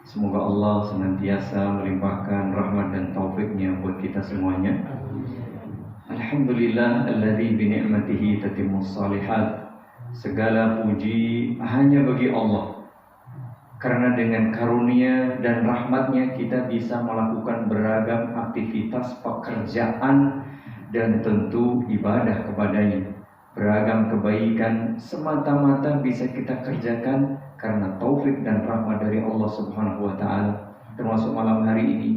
Semoga Allah senantiasa melimpahkan rahmat dan taufik-Nya buat kita semuanya. Alhamdulillah alladzi bi ni'matihi tatimmus shalihat. Segala puji hanya bagi Allah. Karena dengan karunia dan rahmat-Nya kita bisa melakukan beragam aktivitas pekerjaan dan tentu ibadah kepada-Nya. Beragam kebaikan semata-mata bisa kita kerjakan karena taufik dan rahmat dari Allah Subhanahu wa taala. Termasuk malam hari ini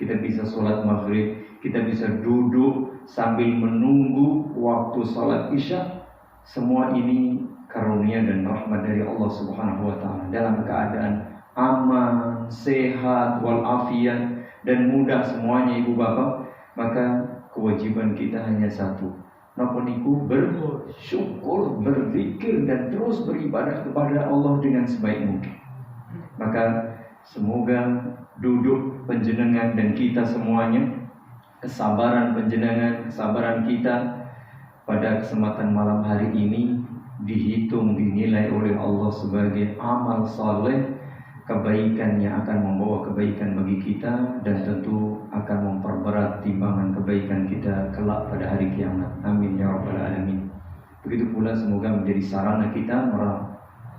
kita bisa sholat maghrib, kita bisa duduk sambil menunggu waktu sholat isya. Semua ini karunia dan rahmat dari Allah Subhanahu wa taala. Dalam keadaan aman, sehat, walafiat dan mudah semuanya ibu bapak, maka kewajiban kita hanya satu. Napa niku bersyukur, berzikir dan terus beribadah kepada Allah dengan sebaik mungkin. Maka semoga duduk panjenengan dan kita semuanya, kesabaran panjenengan, kesabaran kita pada kesempatan malam hari ini dihitung, dinilai oleh Allah sebagai amal saleh, kebaikan yang akan membawa kebaikan bagi kita dan tentu akan memperberat timbangan kebaikan kita kelak pada hari kiamat. Amin ya rabbal alamin. Begitu pula semoga menjadi sarana kita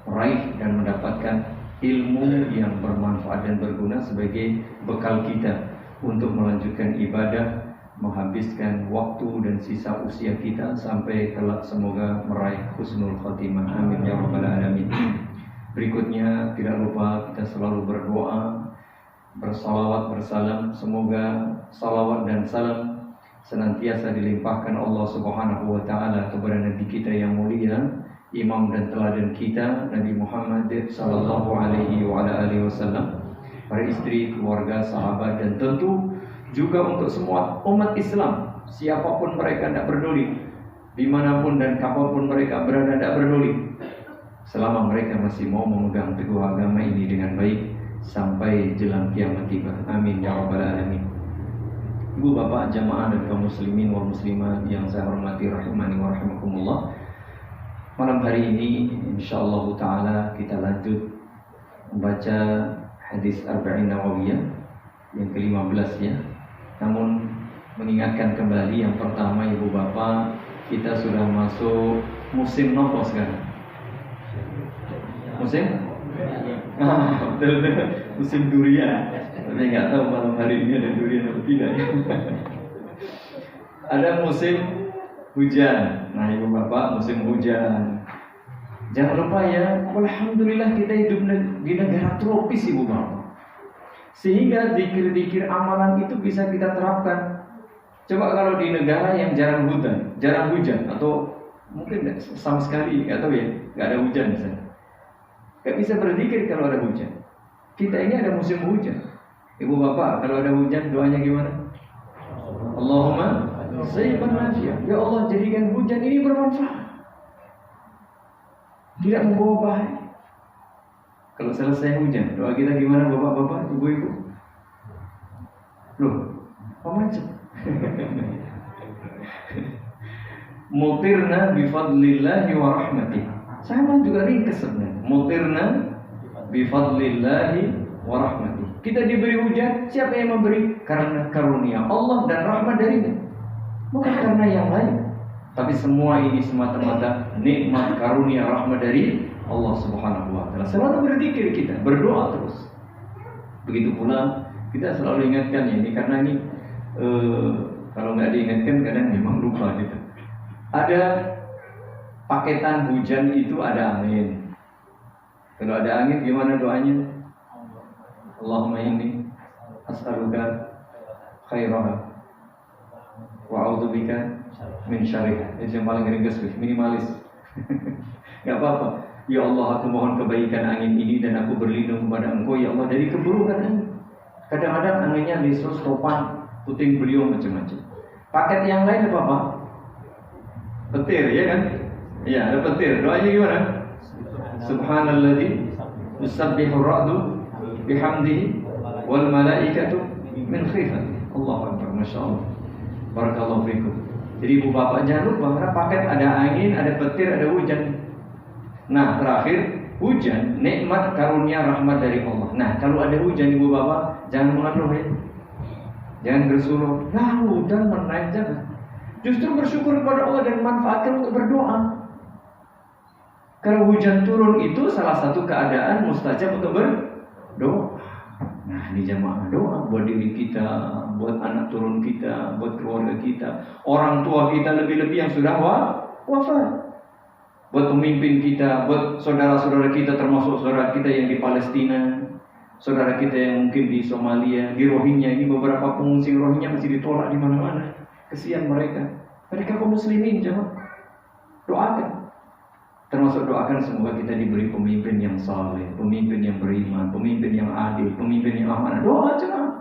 meraih dan mendapatkan ilmu yang bermanfaat dan berguna sebagai bekal kita untuk melanjutkan ibadah, menghabiskan waktu dan sisa usia kita sampai kelak semoga meraih husnul khatimah. Amin ya rabbal alamin. Berikutnya tidak lupa kita selalu berdoa, bersalawat, bersalam. Semoga salawat dan salam senantiasa dilimpahkan Allah Subhanahu wa taala kepada Nabi kita yang mulia, imam dan teladan kita, Nabi Muhammad sallallahu alaihi wasallam, para istri, keluarga, sahabat dan tentu juga untuk semua umat Islam, siapapun mereka, tidak peduli dimanapun dan kapanpun mereka berada, tidak peduli, selama mereka masih mau memegang teguh agama ini dengan baik sampai jelang kiamat tiba. Amin ya rabbal alamin. Ibu bapak jamaah dan kaum muslimin wal muslimat yang saya hormati rahimani wa rahimakumullah. Malam hari ini insyaallah taala kita lanjut membaca hadis Arba'in Nawawiyah yang ke-15 ya. Namun mengingatkan kembali yang pertama ibu bapak, kita sudah masuk musim nopo sekarang. Musim? Betul. Musim durian. Tapi nggak tahu malam hari ini ada durian atau tidak ya. Ada musim hujan. Nah ibu bapak, musim hujan. Jangan lupa ya, alhamdulillah kita hidup di negara tropis ibu bapak. Sehingga zikir-zikir amalan itu bisa kita terapkan. Coba kalau di negara yang jarang hujan atau mungkin sama sekali nggak tahu ya, nggak ada hujan misalnya. Gak bisa berzikir kalau ada hujan. Kita ini ada musim hujan. Ibu bapak, kalau ada hujan doanya gimana? Allahumma sayyiban nafi'an. Ya Allah, jadikan hujan ini bermanfaat, tidak membawa bahaya. Kalau selesai hujan, doa kita gimana bapak-bapak, ibu-ibu? Loh, apa macam? Mutirna bifadlillahi wa rahmatih. Sama juga ringkas sebenarnya. Mutirna bifadlillahi wa rahmatih. Kita diberi hujan, siapa yang memberi? Karena karunia Allah dan rahmat darinya, bukan karena yang lain. Tapi semua ini semata-mata nikmat karunia rahmat dari Allah Subhanahu wa taala. Selalu berzikir kita, berdoa terus. Begitu pula kita selalu ingatkan ya, ini karena ini kalau nggak diingatkan kadang memang lupa kita. Ada paketan hujan itu ada angin. Kalau ada angin gimana doanya? Allahumma inni as'aluka khairaha wa a'udzubika min syarriha. Itu yang paling ringkas, minimalis. Gak apa-apa. Ya Allah, aku mohon kebaikan angin ini dan aku berlindung kepada Engkau ya Allah dari keburukan angin. Kadang-kadang anginnya lisus, topan, puting beliung macam-macam. Paket yang lain apa Pak? Petir ya kan? Iya, ada petir. Doanya gimana? Subhanalladzi yusabbihu ar-ra'du bihamdihi wal malaikatu min khifati. Allahu akbar, masyaallah. Barakallahu fikum. Jadi ibu bapak jangan lupa, karena paket ada angin, ada petir, ada hujan. Nah terakhir Hujan, nikmat karunia rahmat dari Allah. Nah, kalau ada hujan ibu bapak, jangan mengeluh ya. Jangan bersuruh, nah hujan menaik jangan. Justru bersyukur kepada Allah dan manfaatkan untuk berdoa. Kalau hujan turun itu salah satu keadaan mustajab untuk berdoa. Nah, ini jamaah doa buat diri kita, buat anak turun kita, buat keluarga kita, orang tua kita lebih-lebih yang sudah wafat. Buat pemimpin kita, buat saudara-saudara kita termasuk saudara kita yang di Palestina, saudara kita yang mungkin di Somalia, di Rohingya, ini beberapa pengungsi Rohingya masih ditolak di mana-mana. Kesian mereka. Mereka kaum muslimin, jemaah. Doakan. Termasuk doakan semoga kita diberi pemimpin yang saleh, pemimpin yang beriman, pemimpin yang adil, pemimpin yang amanah. Doa jemaah.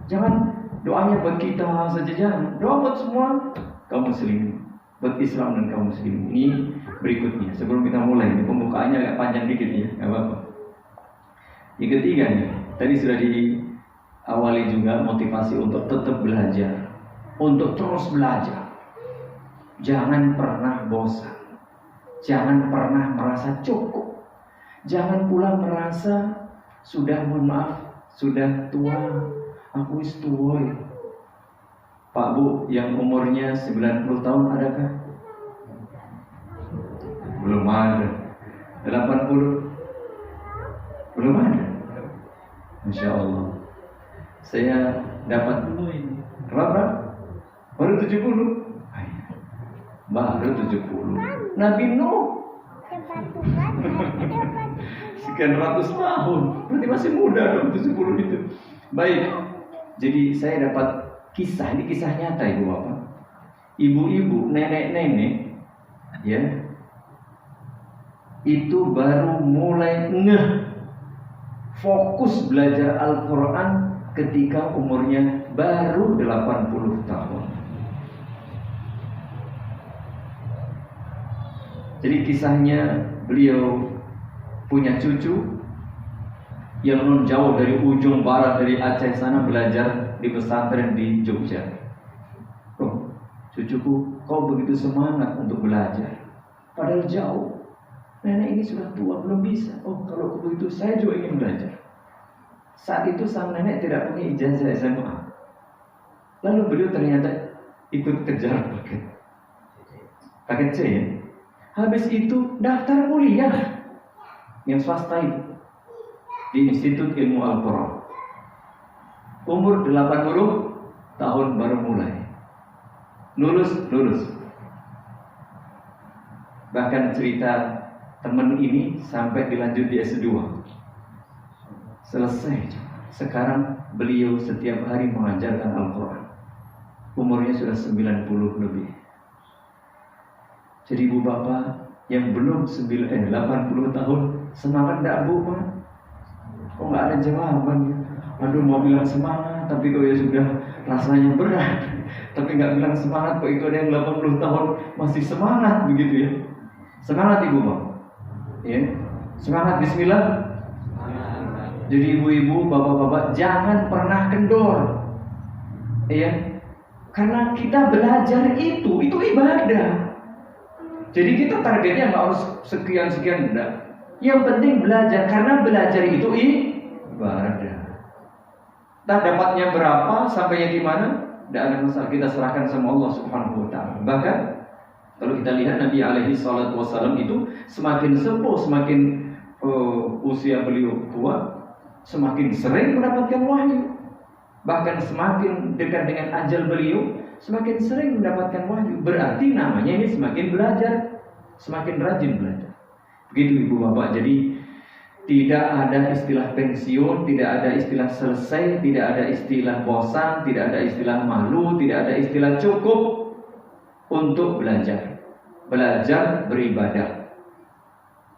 Jangan doanya buat kita saja, jangan. Doa buat semua kaum muslimin, buat Islam dan kaum muslimin. Ini berikutnya, sebelum kita mulai, pembukaannya agak panjang dikit ya, nggak apa-apa. Yang ketiga nih, tadi sudah diawali juga motivasi untuk tetap belajar, untuk terus belajar. Jangan pernah bosan, jangan pernah merasa cukup, jangan pula merasa sudah, mohon maaf, sudah tua, aku is tua. Pak Bu yang umurnya 90 tahun adakah? Belum ada. 80 belum ada. Masya Allah. Saya dapat berapa? Baru 70. Baru 70. Nabi Nuh sekian ratus tahun. Berarti masih muda dong 70 itu. Baik. Jadi saya dapat kisah, ini kisah nyata ibu bapak. Ibu-ibu, nenek-nenek ya, itu baru mulai fokus belajar Al-Quran ketika umurnya baru 80 tahun. Jadi kisahnya, beliau punya cucu yang non jauh dari ujung barat dari Aceh sana belajar di pesantren di Jogja. Oh, cucuku, kau begitu semangat untuk belajar, padahal jauh. Nenek ini sudah tua, belum bisa. Oh, kalau begitu saya juga ingin belajar. Saat itu sang nenek tidak punya ijazah SMA. Lalu beliau ternyata ikut kejar paket C ya. Habis itu daftar kuliah yang swasta itu di Institut Ilmu Al-Quran. Umur 80 tahun baru mulai. Lulus. Bahkan cerita teman ini sampai dilanjut di S2. Selesai. Sekarang beliau setiap hari mengajarkan Al-Quran. Umurnya sudah 90 lebih. Jadi ibu bapak yang belum 80 tahun, semangat enggak bu? Kok enggak ada jawaban? Aduh, mau bilang semangat, tapi kok ya sudah rasanya berat. Tapi enggak bilang semangat, kok itu ada yang 80 tahun masih semangat begitu ya. Semangat ibu bapak. Ya, semangat bismillah. Jadi ibu-ibu, bapak-bapak jangan pernah kendor. Ya. Karena kita belajar itu ibadah. Jadi kita targetnya nggak harus sekian-sekian, enggak. Yang penting belajar, karena belajar itu ibadah. Nah, dapatnya berapa, sampainya di mana, tidak ada masalah. Kita serahkan sama Allah Subhanahu Wa Taala. Bahkan kalau kita lihat Nabi Alaihi Wasallam itu semakin sepuh, semakin usia beliau tua, semakin sering mendapatkan wahyu. Bahkan semakin dekat dengan ajal beliau, semakin sering mendapatkan wahyu. Berarti namanya ini semakin belajar, semakin rajin belajar. Begitu ibu bapak. Jadi tidak ada istilah pensiun, tidak ada istilah selesai, tidak ada istilah bosan, tidak ada istilah malu, tidak ada istilah cukup untuk belajar. Belajar beribadah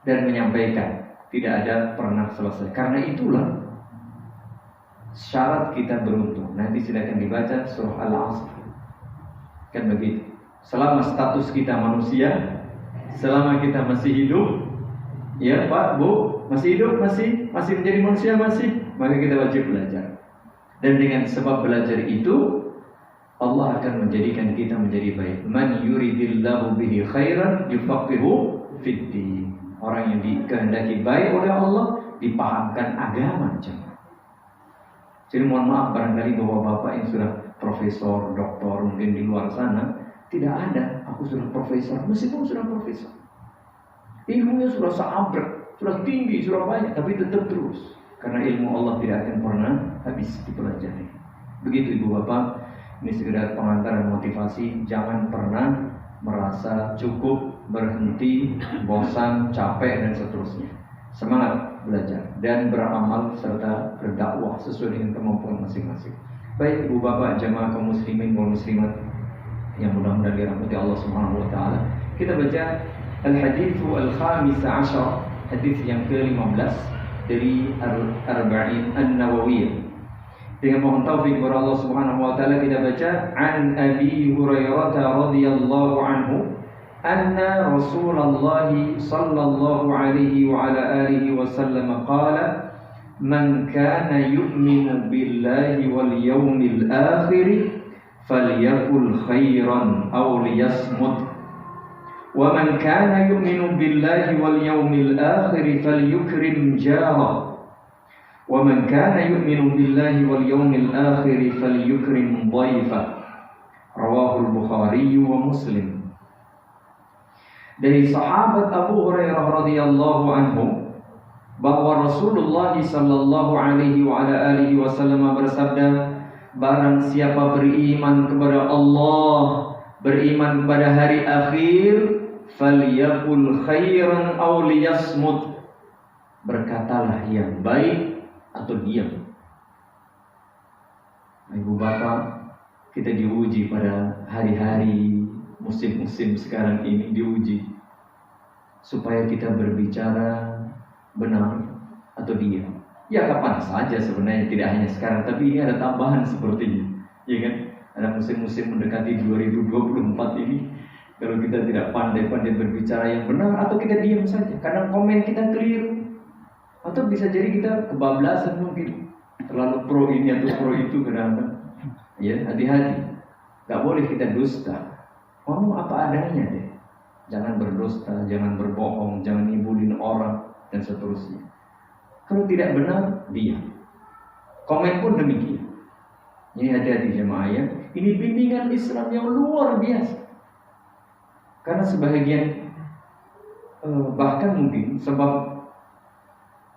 dan menyampaikan, tidak ada pernah selesai. Karena itulah syarat kita beruntung. Nanti silakan dibaca surah Al-Asr. Kan begitu. Selama status kita manusia, selama kita masih hidup, ya Pak, Bu, masih hidup, masih menjadi manusia, maka kita wajib belajar. Dan dengan sebab belajar itu, Allah akan menjadikan kita menjadi baik. Man yuridillahu bihi khairan yufaqihu fiddin. Orang yang dikehendaki baik oleh Allah dipahamkan agama, jemaah. Jadi mohon maaf barangkali bapak-bapak yang sudah profesor, doktor mungkin di luar sana tidak ada. Aku sudah profesor, meskipun sudah profesor, ilmunya sudah seabrek, sudah tinggi, sudah banyak, tapi tetap terus. Karena ilmu Allah tidak akan pernah habis dipelajari. Begitu ibu bapak, ini sekedar pengantar dan motivasi. Jangan pernah merasa cukup, berhenti, bosan, capek dan seterusnya. Semangat belajar dan beramal serta berdakwah sesuai dengan kemampuan masing-masing. Baik ibu bapak, jamaah kaum muslimin kaum muslimat yang mudah-mudahan dirahmati Allah Subhanahu wa taala. Kita baca al-hadits al-khamis ashar, hadis yang ke-15 dari Arba'in An-Nawawiyah. Dengan mohon taufik kepada Allah Subhanahu wa taala kita baca an Abi Hurairah radhiyallahu anhu anna Rasulullah sallallahu alaihi wa ala alihi wasallam qala man kana yu'minu billahi wal yawmil akhir falyakul khairan aw liyasmut wa man kana yu'minu billahi wal yawmil akhir falyukrim jarahu وَمَنْ كَانَ يُؤْمِنُ بِاللَّهِ وَالْيَوْمِ الْآخِرِ فَلْيُكْرِمْ ضَيْفَهُ رواه البخاري ومسلم. Dari sahabat Abu Hurairah radhiyallahu anhu bahwa Rasulullah sallallahu alaihi wa ala alihi wasallam bersabda, barang siapa beriman kepada Allah, beriman kepada hari akhir, falyaqul khairan aw liyasmut, berkatalah yang baik atau diam. Ibu bapak, kita diuji pada hari-hari musim-musim sekarang ini, diuji supaya kita berbicara benar atau diam. Ya kapan saja sebenarnya, tidak hanya sekarang, tapi ini ada tambahan sepertinya, ya kan? Ada musim-musim mendekati 2024 ini. Kalau kita tidak pandai-pandai berbicara yang benar, atau kita diam saja, kadang komen kita keliru. Atau bisa jadi kita kebablasan mungkin, terlalu pro ini atau pro itu kadang-kadang. Ya, hati-hati. Gak boleh kita dusta. Ngomong apa adanya deh. Jangan berdusta, jangan berbohong, jangan ngibulin orang dan seterusnya. Kalau tidak benar, diam. Komen pun demikian. Ini hati-hati jemaah ya. Ini bimbingan Islam yang luar biasa. Karena sebahagian bahkan mungkin sebab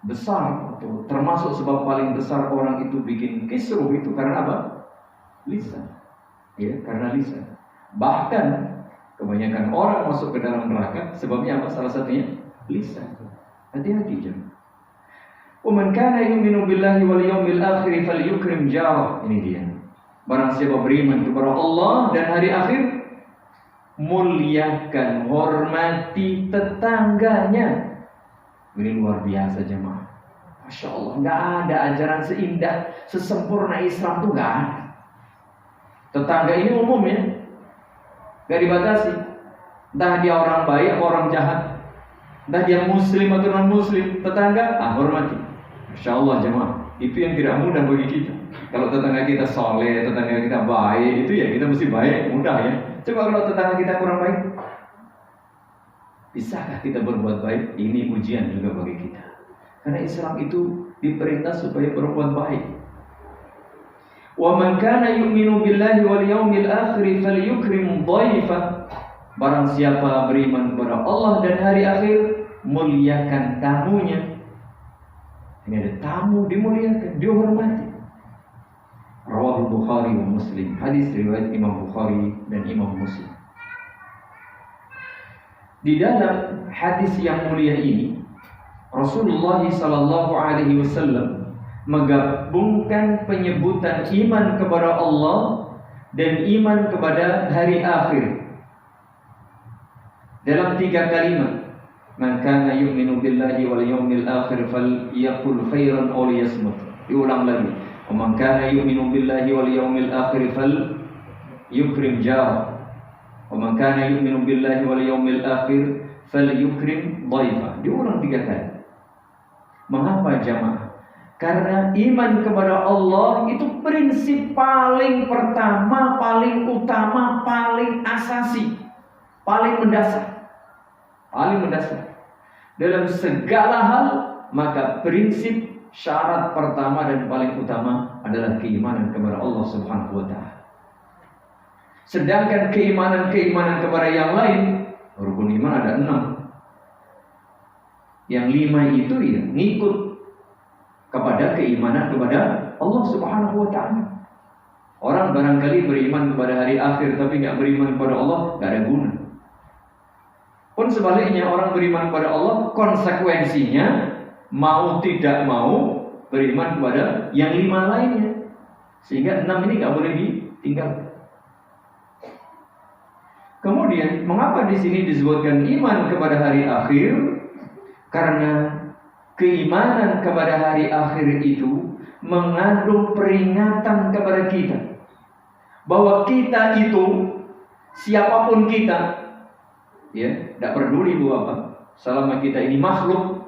besar atau termasuk sebab paling besar orang itu bikin kisruh itu karena apa? Lisan. Ya, karena lisan. Bahkan kebanyakan orang masuk ke dalam neraka sebabnya apa? Salah satunya lisan. Hati-hati jemaah. Wa man kana yu'minu billahi wal yawmil akhir falyukrim jarah. Ini dia. Barang siapa beriman kepada Allah dan hari akhir, muliakan, hormati tetangganya. Ini luar biasa jemaah. Masya Allah, nggak ada ajaran seindah, sesempurna Islam tuh nggak ada. Tetangga ini umum ya, nggak dibatasi. Entah dia orang baik atau orang jahat, entah dia muslim atau non muslim, tetangga hormati. Masya Allah jemaah, itu yang tidak mudah bagi kita. Kalau tetangga kita soleh, tetangga kita baik, itu ya kita mesti baik, mudah ya. Coba kalau tetangga kita kurang baik, bisakah kita berbuat baik? Ini ujian juga bagi kita. Karena Islam itu diperintah supaya berbuat baik. Wa man kana yu'minu billahi wal yawmil akhir falyukrim dhaifah. Barang siapa beriman kepada Allah dan hari akhir, muliakan tamunya. Ini ada tamu dimuliakan, dihormati. Rawahul Bukhari wa Muslim. Hadis riwayat Imam Bukhari dan Imam Muslim. Di dalam hadis yang mulia ini, Rasulullah sallallahu alaihi wasallam menggabungkan penyebutan iman kepada Allah dan iman kepada hari akhir dalam 3 kalimat. Man kana yu'minu billahi wal yawmil akhir falyaqul khairan aw liyasmut. Diulang lagi. Man kana yu'minu billahi wal yawmil akhir falyukrim jarah. وَمَنْ كَانَ يُؤْمِنُ بِاللَّهِ وَالْيَوْمِ الْآخِرِ فَلْيُكْرِمْ ضَيْفَهُ. Diulang 3 kali. Mengapa jamaah? Karena iman kepada Allah itu prinsip paling pertama, paling utama, paling asasi, paling mendasar. Paling mendasar. dalam segala hal, maka prinsip syarat pertama dan paling utama adalah keimanan kepada Allah Subhanahu wa taala. Sedangkan keimanan kepada yang lain, rukun iman ada 6. Yang 5 itu ya ngikut kepada keimanan kepada Allah Subhanahu wa taala. Orang barangkali beriman kepada hari akhir tapi nggak beriman kepada Allah, nggak ada guna. Pun sebaliknya, orang beriman kepada Allah, konsekuensinya mau tidak mau beriman kepada yang 5 lainnya. Sehingga 6 ini nggak boleh ditinggal. Kemudian, mengapa di sini disebutkan iman kepada hari akhir? Karena keimanan kepada hari akhir itu mengandung peringatan kepada kita bahwa kita itu, siapapun kita, ya, tidak peduli Bu Bapak, selama kita ini makhluk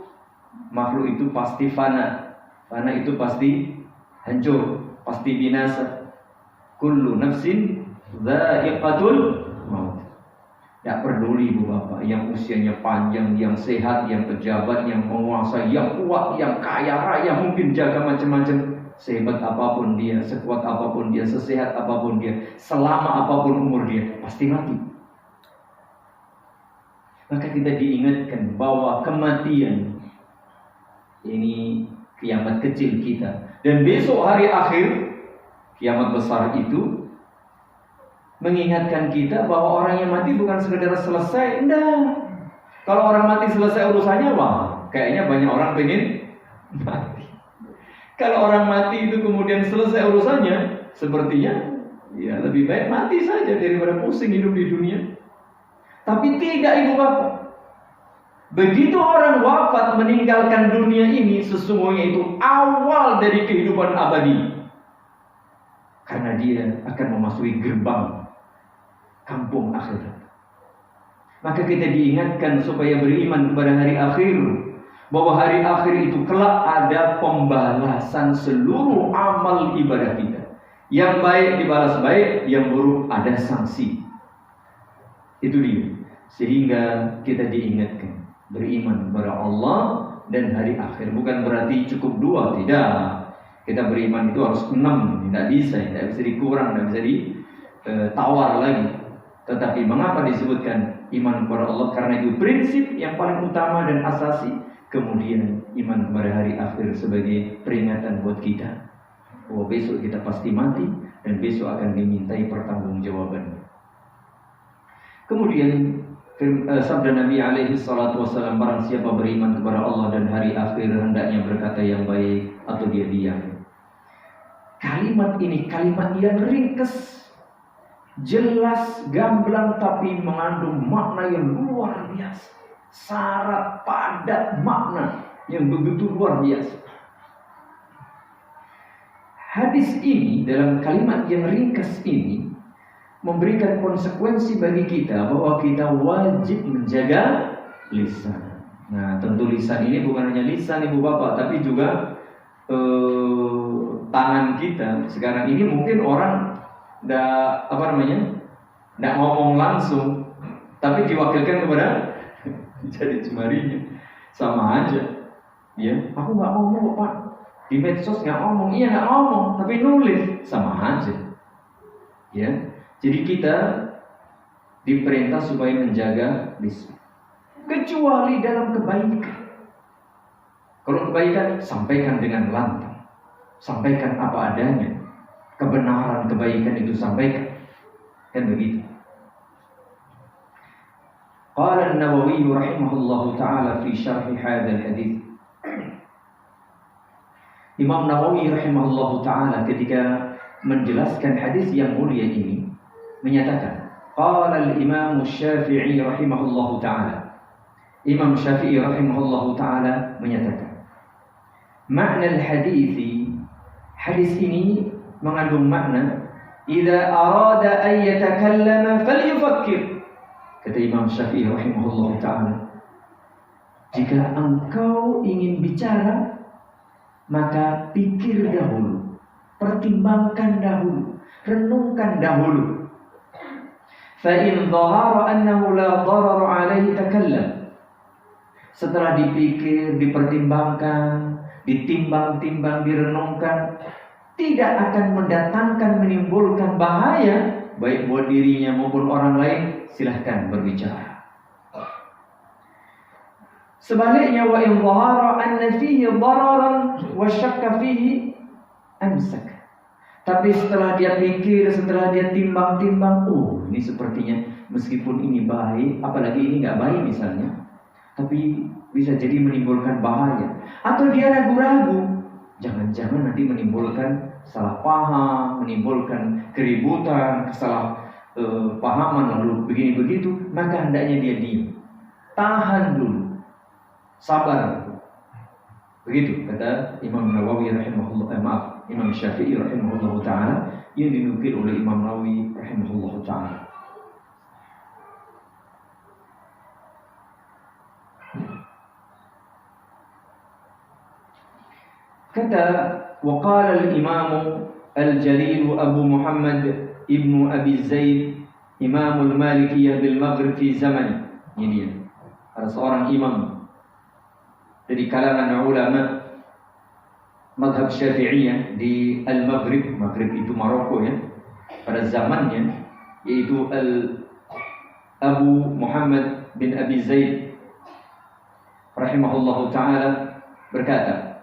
itu pasti fana itu pasti hancur, pasti binasa. Kullu nafsin dha'iqatul maut. Tidak peduli Bu Bapak, yang usianya panjang, yang sehat, yang pejabat, yang penguasa, yang kuat, yang kaya raya, mungkin jaga macam-macam. Sehebat apapun dia, sekuat apapun dia, sesehat apapun dia, selama apapun umur dia, pasti mati. Maka kita diingatkan bahwa kematian ini kiamat kecil kita. Dan besok hari akhir, kiamat besar itu mengingatkan kita bahwa orang yang mati bukan sekedar selesai. Enggak. Kalau orang mati selesai urusannya, wah, kayaknya banyak orang pengen mati. Kalau orang mati itu kemudian selesai urusannya, sepertinya ya lebih baik mati saja daripada pusing hidup di dunia. Tapi tidak, Ibu Bapak. Begitu orang wafat meninggalkan dunia ini, sesungguhnya itu awal dari kehidupan abadi. Karena dia akan memasuki gerbang kampung akhirat. Maka kita diingatkan supaya beriman kepada hari akhir, bahwa hari akhir itu kelak ada pembalasan seluruh amal ibadah kita. Yang baik dibalas baik, yang buruk ada sanksi. Itu dia. Sehingga kita diingatkan beriman kepada Allah dan hari akhir. Bukan berarti cukup 2, tidak. Kita beriman itu harus 6, tidak bisa dikurang, tidak bisa ditawar lagi. Tetapi mengapa disebutkan iman kepada Allah? Karena itu prinsip yang paling utama dan asasi. Kemudian iman kepada hari akhir sebagai peringatan buat kita bahwa besok kita pasti mati dan besok akan dimintai pertanggungjawaban. Kemudian sabda Nabi alaihi salatu wasallam, barang siapa beriman kepada Allah dan hari akhir hendaknya berkata yang baik atau dia diam. Kalimat ini kalimat yang ringkas, jelas, gamblang, tapi mengandung makna yang luar biasa. Syarat padat makna yang begitu luar biasa. Hadis ini dalam kalimat yang ringkas ini memberikan konsekuensi bagi kita bahwa kita wajib menjaga lisan. Nah, tentu lisan ini bukan hanya lisan Ibu Bapak, tapi juga tangan kita. Sekarang ini mungkin orang nggak ngomong langsung, tapi diwakilkan kepada jadi jemarinya. Sama aja, ya. Aku nggak ngomong Pak, di medsos nggak ngomong, iya nggak ngomong, tapi nulis, sama aja, ya. Jadi kita diperintah supaya menjaga lisan, kecuali dalam kebaikan. Kalau kebaikan, sampaikan dengan lantang, sampaikan apa adanya. Kebenaran kebaikan itu sampaikan, kan begitu. Qala an-Nawawi rahimahullahu ta'ala fi syarh hadzal hadits. Imam Nawawi rahimahullahu ta'ala ketika menjelaskan hadis yang mulia ini menyatakan, qala al-Imam Syafi'i rahimahullahu ta'ala. Imam Syafi'i rahimahullahu ta'ala menyatakan, makna al-hadits, hadis ini mengandung makna idza arada an yatakallama falyufakkir. Kata Imam Syafi'i rahimahullah ta'ala, jika engkau ingin bicara, maka pikir dahulu, pertimbangkan dahulu, renungkan dahulu. Fa in dhahara annahu la darar alaihi takallam. setelah dipikir, dipertimbangkan, ditimbang-timbang, direnungkan, tidak akan mendatangkan, menimbulkan bahaya baik buat dirinya maupun orang lain, silahkan berbicara. Sebaliknya, wa in dhahara anna fihi dararan wa syakka fihi amsak. Tapi setelah dia pikir, setelah dia timbang-timbang, ini sepertinya meskipun ini baik, apalagi ini nggak baik misalnya, tapi bisa jadi menimbulkan bahaya. Atau dia ragu-ragu, jangan-jangan nanti menimbulkan salah paham, menimbulkan keributan, kesalahpahaman, lalu begini begitu, maka hendaknya dia diam, tahan dulu, sabar. Begitu kata Imam Nawawi rahimahullah, Imam Syafi'i rahimahullah ta'ala, yang dinukil oleh Imam Nawawi rahimahullah ta'ala. Kata waqala al-Imam al-Jalil Abu Muhammad Ibnu Abi Zaid Imam al-Malikiyah bil Maghrib fi zaman. Ini dia. Ada seorang imam dari kalangan ulama mazhab Syafi'iyah di Al-Maghrib. Maghrib itu Maroko ya. Pada zamannya, yaitu Abu Muhammad bin Abi Zaid rahimahullahu ta'ala berkata,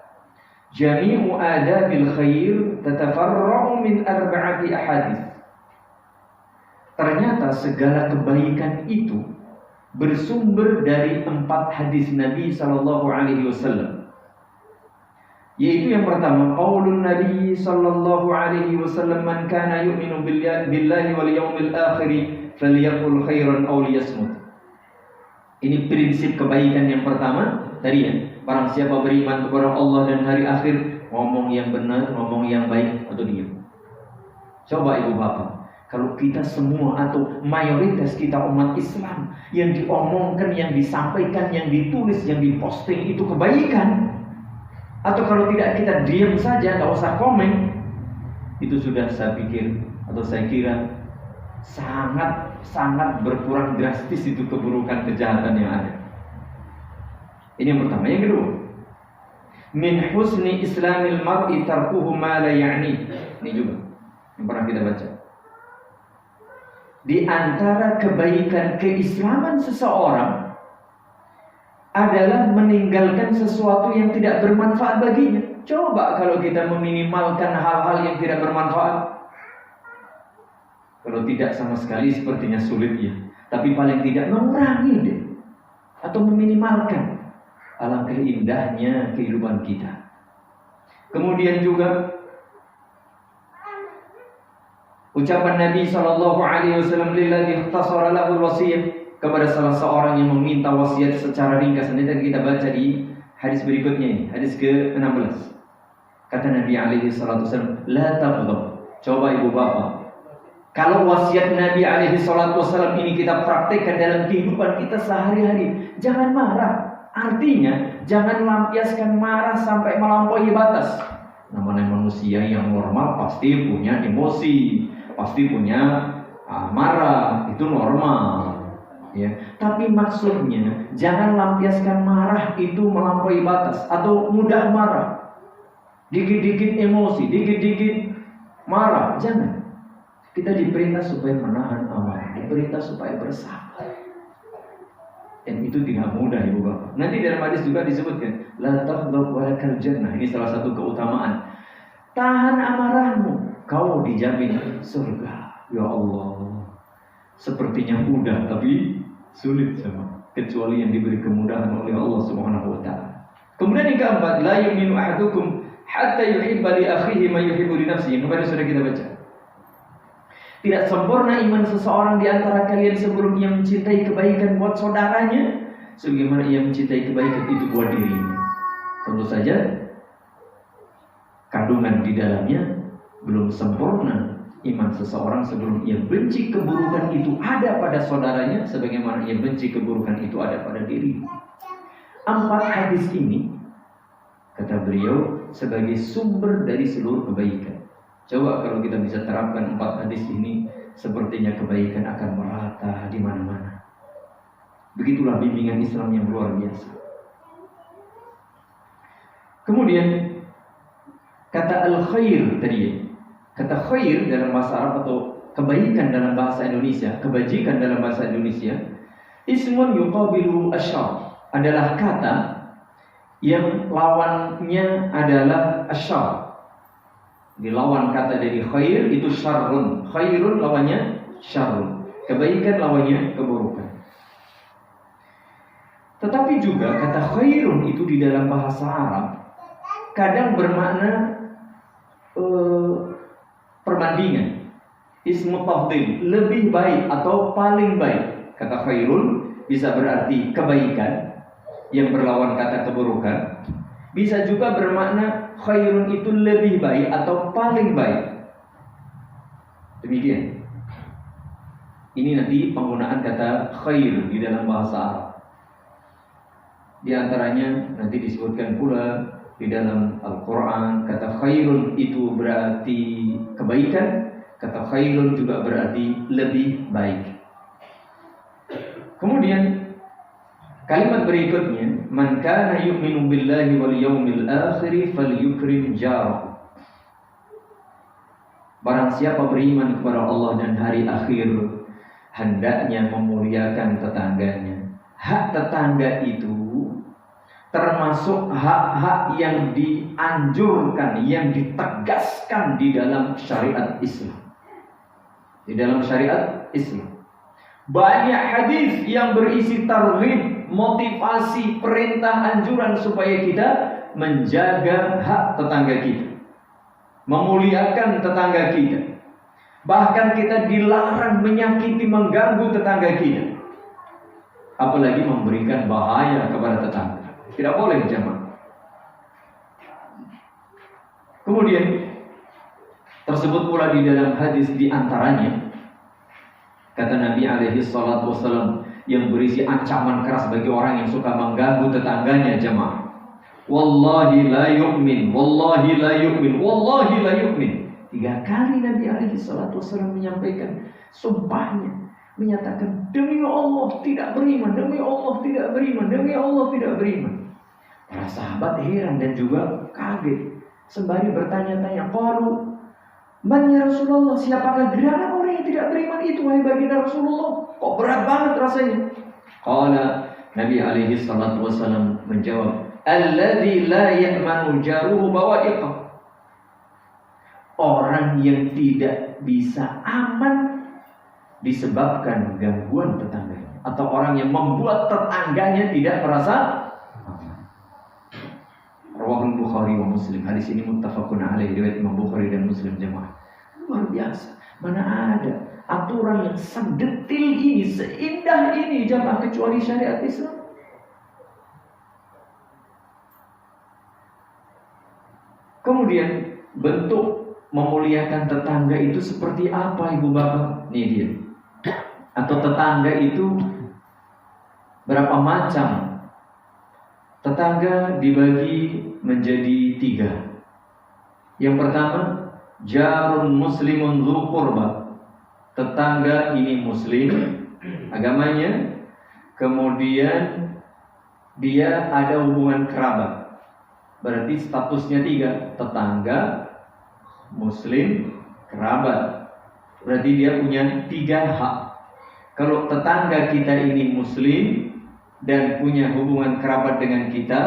jami'u adabil khair tatafarra'u min arba'ati ahadits. Ternyata segala kebaikan itu bersumber dari 4 hadis Nabi sallallahu alaihi wasallam. Yaitu yang pertama, qaulun Nabi sallallahu alaihi wasallam, man kana yu'minu billahi wal yawmil akhir falyaqul khairan aw liyasmut. Ini prinsip kebaikan yang pertama tadi ya. Barang siapa beriman kepada Allah dan hari akhir, ngomong yang benar, ngomong yang baik, atau diam. Coba ibu bapak, kalau kita semua atau mayoritas kita umat Islam, yang diomongkan, yang disampaikan, yang ditulis, yang diposting itu kebaikan, atau kalau tidak kita diam saja, nggak usah komen, itu sudah saya pikir atau saya kira sangat berkurang drastis itu keburukan, kejahatan yang ada. Ini yang pertama. Yang kedua, min husni islamil mar'i tarkuhu ma la ya'ni. Ini juga yang pernah kita baca. Di antara kebaikan keislaman seseorang adalah meninggalkan sesuatu yang tidak bermanfaat baginya. Coba kalau kita meminimalkan hal-hal yang tidak bermanfaat. Kalau tidak sama sekali sepertinya sulit ya, tapi paling tidak mengurangi deh, atau meminimalkan. Alangkah indahnya kehidupan kita. Kemudian juga ucapan Nabi sallallahu alaihi wasallam, lilladzi ikhtasara lahu wasiyah, kepada salah seorang yang meminta wasiat secara ringkas. Nanti kita baca di hadis berikutnya ini, hadis ke-16. Kata Nabi alaihi salatu wasallam, la taghdab. Coba ibu bapak, kalau wasiat Nabi alaihi salatu wasallam ini kita praktekkan dalam kehidupan kita sehari-hari, jangan marah. Artinya, jangan lampiaskan marah sampai melampaui batas. Namanya manusia yang normal pasti punya emosi, pasti punya marah, itu normal. Ya. Tapi maksudnya, jangan lampiaskan marah itu melampaui batas atau mudah marah. Dikit-dikit emosi, dikit-dikit marah, jangan. Kita diperintah supaya menahan amarah, diperintah supaya bersabar. Dan itu tidak mudah ibu bapak. Nanti dalam hadis juga disebutkan, la taghdab wa lakal jannah. Ini salah satu keutamaan. Tahan amarahmu, kau dijamin surga. Ya Allah, sepertinya mudah tapi sulit sama, kecuali yang diberi kemudahan oleh Allah Subhanahu wa taala. Kemudian yang keempat, la yu'minu ahadukum hatta yuhibba li akhihi ma yuhibbu li nafsihi. Kemarin sudah kita baca. Tidak sempurna iman seseorang di antara kalian sebelum ia mencintai kebaikan buat saudaranya sebagaimana ia mencintai kebaikan itu buat dirinya. Tentu saja kandungan di dalamnya belum sempurna iman seseorang sebelum ia benci keburukan itu ada pada saudaranya sebagaimana ia benci keburukan itu ada pada dirinya. 4 hadis ini, kata beliau, sebagai sumber dari seluruh kebaikan. Coba kalau kita bisa terapkan 4 hadis ini, sepertinya kebaikan akan merata di mana-mana. Begitulah bimbingan Islam yang luar biasa. Kemudian kata al-khair tadi, kata khair dalam bahasa Arab atau kebaikan dalam bahasa Indonesia, kebajikan dalam bahasa Indonesia, ismun yuqabilu asyar, adalah kata yang lawannya adalah asyar. Dilawan kata dari khair itu syarrun. Khairun lawannya syarrun. Kebaikan lawannya keburukan. Tetapi juga kata khairun itu di dalam bahasa Arab kadang bermakna perbandingan. Ismu tafdhil, lebih baik atau paling baik. Kata khairun bisa berarti kebaikan yang berlawan kata keburukan. Bisa juga bermakna khairun itu lebih baik atau paling baik. Demikian. Ini nanti penggunaan kata khair di dalam bahasa Arab. Di antaranya nanti disebutkan pula di dalam Al-Quran, kata khairun itu berarti kebaikan, kata khairun juga berarti lebih baik. Kemudian kalimat berikutnya, man kana yu'minu billahi wal yawmil akhir falyukrim jarahu. Barang siapa beriman kepada Allah dan hari akhir, hendaknya memuliakan tetangganya. Hak tetangga itu termasuk hak-hak yang dianjurkan, yang ditegaskan di dalam syariat Islam. Di dalam syariat Islam banyak hadis yang berisi targhib, motivasi, perintah, anjuran supaya kita menjaga hak tetangga kita, memuliakan tetangga kita. Bahkan kita dilarang menyakiti, mengganggu tetangga kita, apalagi memberikan bahaya kepada tetangga. Tidak boleh, jemaah. Kemudian tersebut pula di dalam hadis di antaranya kata Nabi alaihi salatu wasallam yang berisi ancaman keras bagi orang yang suka mengganggu tetangganya, jemaah. Wallahi la yu'min, wallahi la yu'min, wallahi la yu'min. 3 kali Nabi alaihi salatu wasallam menyampaikan sumpahnya, menyatakan demi Allah tidak beriman, demi Allah tidak beriman, demi Allah tidak beriman. Para sahabat heran dan juga kaget, sembari bertanya-tanya, qalu man ya Rasulullah, siapakah gerangan orang yang tidak beriman itu, wahai baginda Rasulullah? Kok berat banget rasanya? Qala, Nabi alaihi salatu wasallam menjawab, alladzi la ya'manu jaruhu bawa'iqah. Orang yang tidak bisa aman disebabkan gangguan tetangganya, atau orang yang membuat tetangganya tidak merasa aman. Rawahul Bukhari wa Muslim. Hadis ini muttafaqun alaih, riwayat Imam Bukhari dan Muslim, jemaah. Luar biasa. Mana ada aturan yang sedetil ini, seindah ini, jemaah, kecuali syariat Islam. Kemudian bentuk memuliakan tetangga itu seperti apa, Ibu Bapak? Nih dia. Atau tetangga itu berapa macam? Tetangga dibagi menjadi 3. Yang pertama, jarun muslimun dzu qurba. Tetangga ini muslim agamanya, kemudian dia ada hubungan kerabat. Berarti statusnya 3, tetangga, muslim, kerabat. Berarti dia punya 3 hak. Kalau tetangga kita ini muslim dan punya hubungan kerabat dengan kita,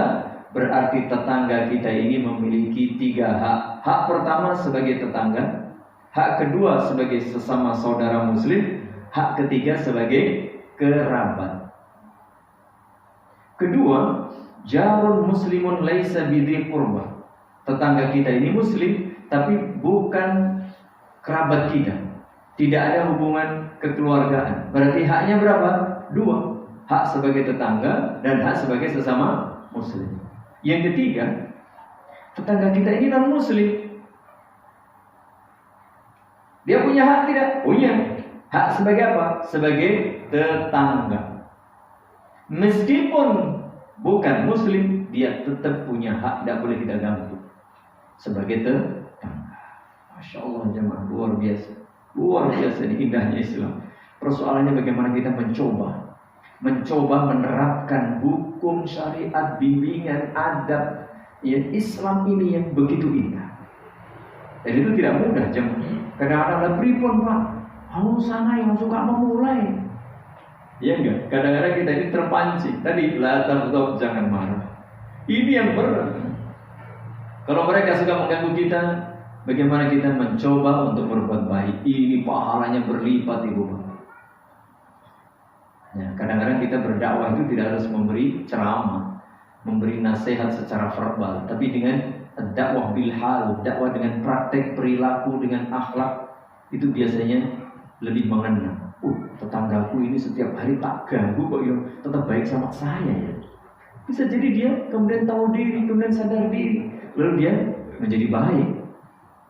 berarti tetangga kita ini memiliki 3 hak. Hak pertama sebagai tetangga, hak kedua sebagai sesama saudara muslim, hak ketiga sebagai kerabat. Kedua, jarun muslimun laisa bidhi qurba. Tetangga kita ini muslim tapi bukan kerabat kita, tidak ada hubungan kekeluargaan. Berarti haknya berapa? 2. Hak sebagai tetangga dan hak sebagai sesama muslim. Yang ketiga, tetangga kita ini non muslim. Dia punya hak tidak? Punya. Hak sebagai apa? Sebagai tetangga. Meskipun bukan muslim, dia tetap punya hak, tidak boleh kita ganggu. Sebagai tetangga. Masya Allah, jemaah, luar biasa. Luar biasa ini indahnya Islam. Persoalannya bagaimana kita mencoba menerapkan hukum syariat, bimbingan, adab ya Islam ini yang begitu indah. Dan itu tidak mudah jemaah. Kadang-kadang ada pripun Pak, mau sana yang suka memulai. Ya enggak, kadang-kadang kita ini terpancing. Tadi la taghdab, jangan marah. Ini yang berat. Kalau mereka suka mengganggu kita, bagaimana kita mencoba untuk berbuat baik? Ini pahalanya berlipat Ibu Bapak. Ya, kadang-kadang kita berdakwah itu tidak harus memberi ceramah, memberi nasihat secara verbal, tapi dengan dakwah bil hal, dakwah dengan praktek perilaku, dengan akhlak, itu biasanya lebih mengena. Tetanggaku ini setiap hari tak ganggu kok ya tetap baik sama saya ya. Bisa jadi dia kemudian tahu diri, kemudian sadar diri, lalu dia menjadi baik.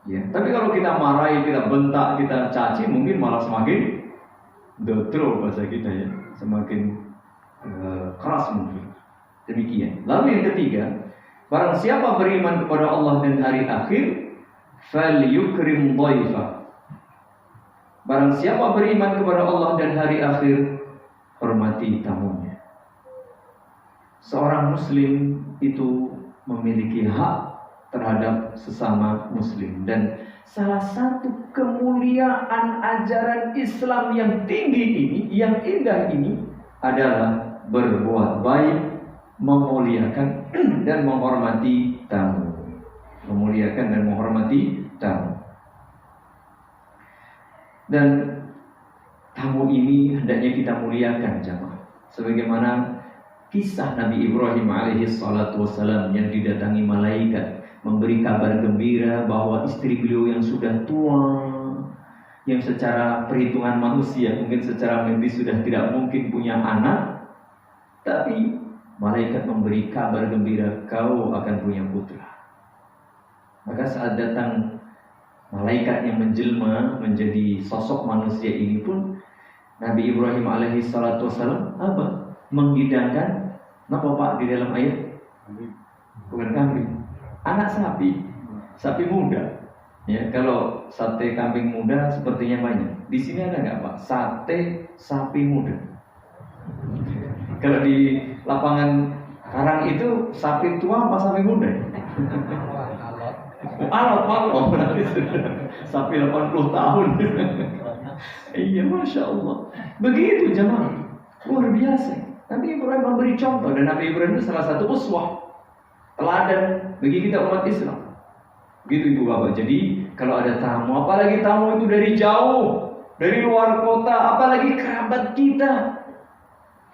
Ya, tapi kalau kita marahi, kita bentak, kita caci, mungkin malah semakin dotro bahasa kita ya, semakin keras mungkin. Demikian. Lalu yang ketiga, barang siapa beriman kepada Allah dan hari akhir, falyukrim dhaifa. Barang siapa beriman kepada Allah dan hari akhir, hormati tamunya. Seorang muslim itu memiliki hak terhadap sesama muslim, dan salah satu kemuliaan ajaran Islam yang tinggi ini, yang indah ini adalah berbuat baik, memuliakan dan menghormati tamu. Memuliakan dan menghormati tamu. Dan tamu ini hendaknya kita muliakan jemaah. Sebagaimana kisah Nabi Ibrahim alaihi salatu wassalam yang didatangi malaikat memberi kabar gembira bahwa istri beliau yang sudah tua, yang secara perhitungan manusia mungkin secara medis sudah tidak mungkin punya anak, tapi malaikat memberi kabar gembira, kau akan punya putra. Maka saat datang malaikat yang menjelma menjadi sosok manusia ini pun, Nabi Ibrahim alaihi salatu wassalam apa? Menghidangkan apa Pak di dalam ayat? Bukan kambing, anak sapi, sapi muda. Ya, kalau sate kambing muda sepertinya banyak. Di sini ada nggak Pak? Sate sapi muda. Kalau di lapangan Karang itu sapi tua apa sapi muda? Alot berarti sudah sapi 80 tahun. Iya, Masya Allah. Begitu jemaah, luar biasa. Nabi Ibrahim memberi contoh, dan Nabi Ibrahim itu salah satu uswah, teladan bagi kita umat Islam. Begitu Ibu Bapak. Jadi kalau ada tamu, apalagi tamu itu dari jauh, dari luar kota, apalagi kerabat kita,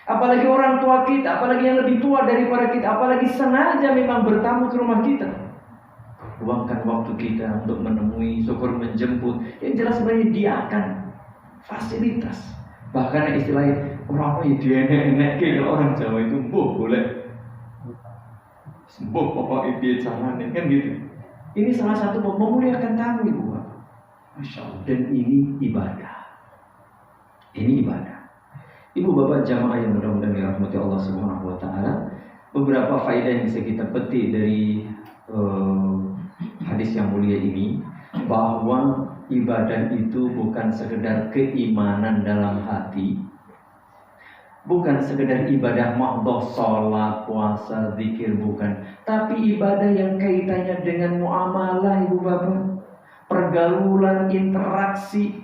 apalagi orang tua kita, apalagi yang lebih tua daripada kita, apalagi sengaja memang bertamu ke rumah kita, luangkan waktu kita untuk menemui, syukur menjemput. Yang jelas sebenarnya dia akan fasilitas. Bahkan istilahnya orang yang dia enek kalau orang Jawa itu boleh sembuh pokok itu caranya kan gitu. Ini salah satu memuliakan tamu Ibu Bapak. Masya Allah. Dan ini ibadah. Ini ibadah. Ibu Bapak jamaah yang mudah-mudahan dirahmati Allah Subhanahu wa taala, beberapa faedah yang bisa kita petik dari hadis yang mulia ini, bahwa ibadah itu bukan sekedar keimanan dalam hati, bukan sekedar ibadah mahdhah, sholat, puasa, zikir, bukan, tapi ibadah yang kaitannya dengan muamalah Ibu Bapak, pergaulan, interaksi,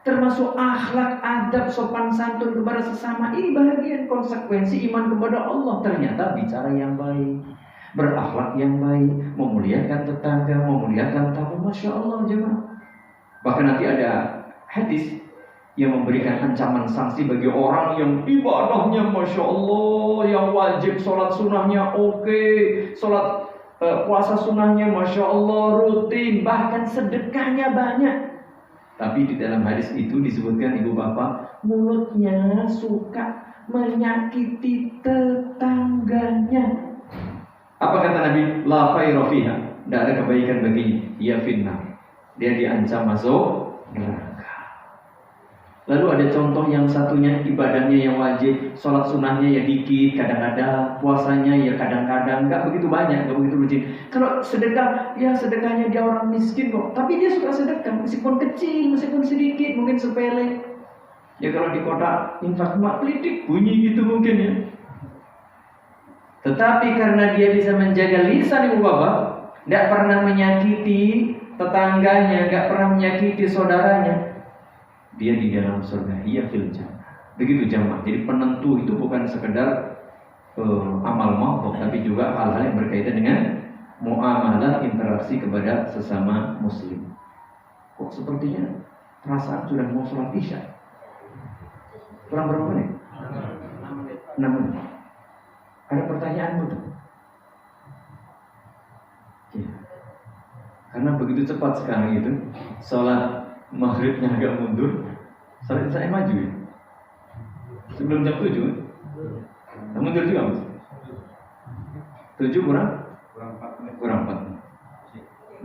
termasuk akhlak, adab, sopan santun kepada sesama. Ini bagian konsekuensi iman kepada Allah. Ternyata bicara yang baik, berakhlak yang baik, memuliakan tetangga, memuliakan tamu. Masya Allah jemaah. Bahkan nanti ada hadis yang memberikan ancaman sanksi bagi orang yang ibadahnya Masya Allah, yang wajib sholat sunnahnya oke, sholat puasa sunnahnya Masya Allah rutin, bahkan sedekahnya banyak. Tapi di dalam hadis itu disebutkan Ibu Bapak, mulutnya suka menyakiti tetangganya. Apa kata Nabi? La khaira fiha, tidak ada kebaikan baginya. Ya finnar, dia diancam masuk neraka. Lalu ada contoh yang satunya, ibadahnya yang wajib, sholat sunnahnya ya dikit, kadang-kadang puasanya ya kadang-kadang, nggak begitu banyak, nggak begitu rajin. Kalau sedekah, ya sedekahnya dia orang miskin kok, tapi dia suka sedekah, meskipun kecil, meskipun sedikit, mungkin sepele. Ya kalau di kota infak mak pelitik bunyi gitu mungkin ya. Tetapi karena dia bisa menjaga lisan ibu bapak, tidak pernah menyakiti tetangganya, tidak pernah menyakiti saudaranya, dia di dalam surga. Ia fil jannah. Begitu jamaah. Jadi penentu itu bukan sekedar amal ma'ruf, tapi juga hal-hal yang berkaitan dengan muamalah, interaksi kepada sesama muslim. Kok sepertinya perasaan sudah mau sholat isya? Kurang berapa menit? 6 menit. Ada pertanyaan betul? Ya. Karena begitu cepat sekarang itu, sholat maghribnya agak mundur, sholat isya maju ya? Sebelum jam 7 kan? Mundur juga mas? 7 kurang 4 menit.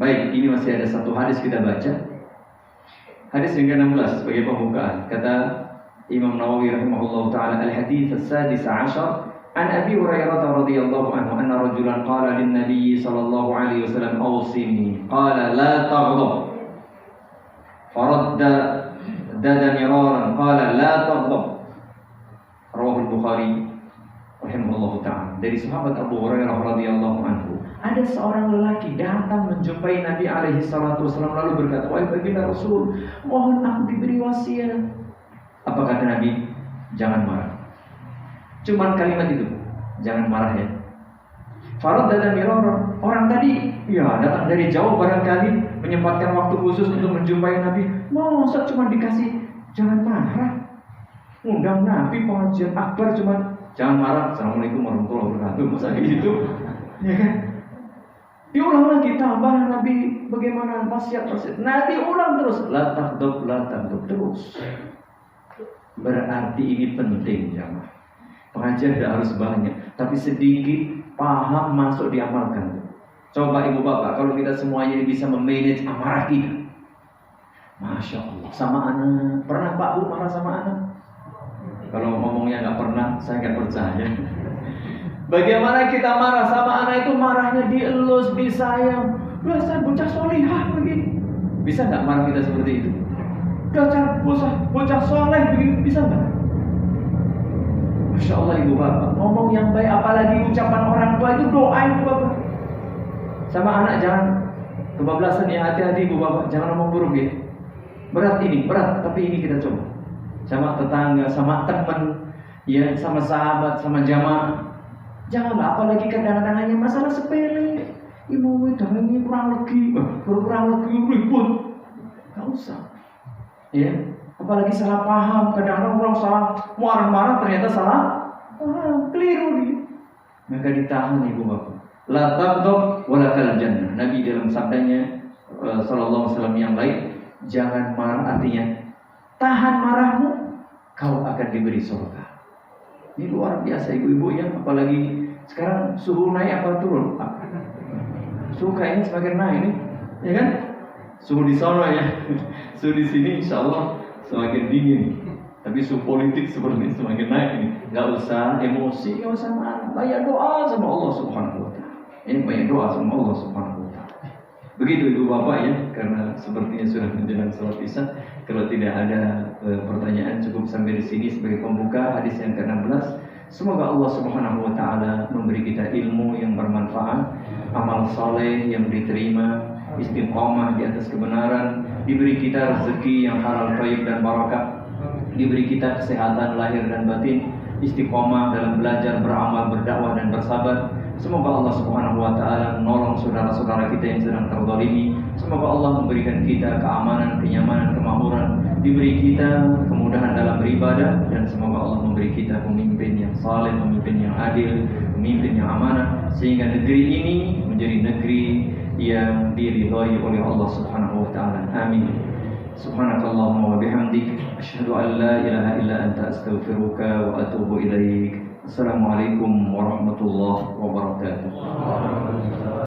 Baik, ini masih ada satu hadis kita baca. Hadis yang ke-16 sebagai pembukaan. Kata Imam Nawawi rahimahullah ta'ala, al-hadits as-sadis 'ashar an Abi Hurairah radhiyallahu anhu anna rajulan qala lin-nabiy sallallahu alaihi wasallam awsini qala la taghdab faradda miraran qala la taghdab. Rawahu al-Bukhari rahimahullah ta'ala. Dari sahabat Abu Hurairah radhiyallahu anhu, ada seorang lelaki datang menjumpai Nabi alaihi salatu wasallam lalu berkata, "Wahai baginda Rasul, mohon aku diberi wasiat." Apa kata Nabi? Jangan marah. Cuman kalimat itu, jangan marah ya. Farad dan miror, orang tadi ya datang dari jauh barangkali menyempatkan waktu khusus untuk menjumpai Nabi. Masa cuma dikasih jangan marah? Undang Nabi pengajian akbar cuman jangan marah. Assalamualaikum warahmatullahi wabarakatuh. Masa gitu? Ya kan? Diulang lagi tambah Nabi bagaimana wasiat. Nabi ulang terus. La taghdab terus. Berarti ini penting jamaah. Pengajian tidak harus banyak, tapi sedikit paham masuk diamalkan. Coba ibu bapak, kalau kita semuanya ini bisa memanage amarah kita, masya Allah. Sama anak, pernah pak bu marah sama anak? Kalau ngomongnya nggak pernah, saya nggak percaya. Bagaimana kita marah sama anak itu, marahnya dielus, disayang. Saya bocah solihah begini. Bisa nggak marah kita seperti itu? Bocah soleh begini, bisa nggak? Masya Allah ibu bapak, ngomong yang baik, apalagi ucapan orang tua itu doa ibu bapak. Sama anak jangan kebablasan ya, hati-hati ibu bapak, jangan ngomong buruk ya. Berat, tapi ini kita coba. Sama tetangga, sama teman, ya, sama sahabat, sama jamaah. Janganlah, apalagi kadang-kadang hanya masalah sepele. Ibu ini kurang lagi ribut. Gak usah. Ya. Apalagi salah paham, kadang-kadang orang salah marah-marah ternyata salah paham, keliru dia. Maka ditahan ibu bapak. La taghdab wa lakal jannah. Nabi dalam sabdanya sallallahu alaihi wasallam yang lain, jangan marah, artinya tahan marahmu, kau akan diberi surga. Ini luar biasa ibu-ibu ya, apalagi sekarang suhu naik apa turun? Suhu kayaknya semakin naik nih, ya kan? Suhu di sana ya, suhu di sini insyaallah semakin dingin, tapi suhu politik seperti ini semakin naik ini. Gak usah emosi, gak usah marah. Banyak doa sama Allah Subhanahu Wa Taala. Ini banyak doa sama Allah Subhanahu Wa Taala. Begitu ibu bapak ya, karena sepertinya sudah menjelang salat isya. Kalau tidak ada pertanyaan, cukup sampai di sini sebagai pembuka hadis yang ke-16. Semoga Allah Subhanahu Wa Taala memberi kita ilmu yang bermanfaat, amal saleh yang diterima, istiqamah di atas kebenaran, diberi kita rezeki yang halal, thayyib dan barakah, diberi kita kesehatan lahir dan batin, istiqamah dalam belajar, beramal, berdakwah dan bersabar. Semoga Allah Subhanahu Wa Taala menolong saudara-saudara kita yang sedang terzalimi. Semoga Allah memberikan kita keamanan, kenyamanan, kemakmuran, diberi kita kemudahan dalam beribadah, dan semoga Allah memberi kita pemimpin yang saleh, pemimpin yang adil, pemimpin yang amanah, sehingga negeri ini menjadi negeri yang diridhai oleh Allah Subhanahu Wa Taala. Amin. Subhanakallahumma wa bihamdik, asyhadu an la ilaha illa anta, astaghfiruka wa atubu ilaik. Assalamualaikum warahmatullahi wabarakatuh.